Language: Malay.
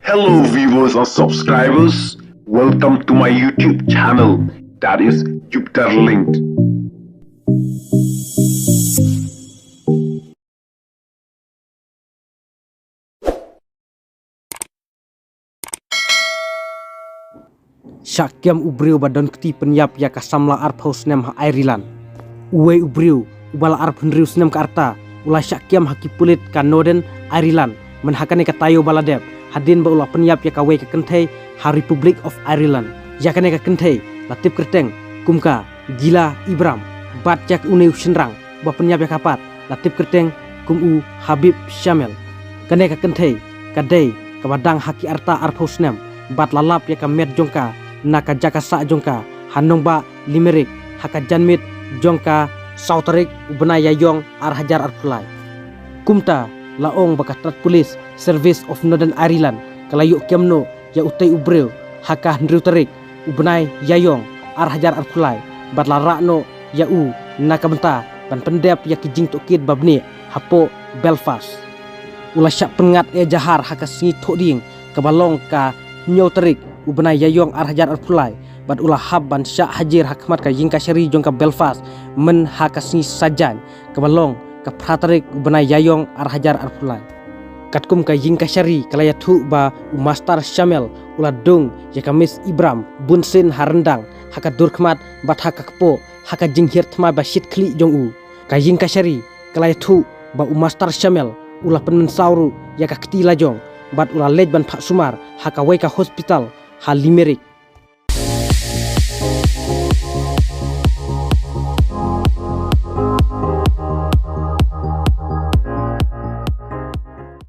Hello viewers and subscribers, welcome to my YouTube channel, that is Jupiter Linked. Syakyam ubriu badon keti penyap ya kasamla arp haus nem ha Ireland. Uwe ubriu ubala arp henriu senem ka arta ulah syakyam haki pulit ka Northern Ireland menhakane ka tayo baladep hadin ba ulah penyap ya kawe ka kentai ha Republic of Ireland. Ya kane ka kentai latip kerteng kumka gila Ibram bat jak uneu senrang ba penyap ya kapat latip kerteng kumu Habib Shamel. Kane ka kentai kadai ka badang haki arta arp haus nem bat lalap ya ka met jongka naka jaka sa jongka hanong ba Limerick haka janmit jongka Southrick ubna yayong ar hajar ar pulai kumta laong bakatrat Police Service of Northern Ireland kalayu kemno ya utai ubreu haka Andrew Tarik ubnai yayong ar hajar ar pulai bat larakno ya u naka benta ban pendep ya kijing tokid babni hapo Belfast ulah syak pengat e jahar haka singi thoding kabalong ka Nyo Tarik ubnai yayong ar hajar ar pulai bat ulah hab ban syak hajir hakmat ka yingka syari jongka Belfast men hakasni sajan kabalong ka Pratarik ubnai yayong ar hajar ar pulai katkum ka yingka syari kalaya thu ba Master Shamel ulah dong ya kamis Ibram bunsin harendang haka durkmat bat haka kepo haka jinghir thma ba shit kli jong u ka yingka syari kalaya thu ba Master Shamel ulah penmen sauru ya ka kti lajong bat ulah lej ban Pak Sumar haka weka hospital ha Limerick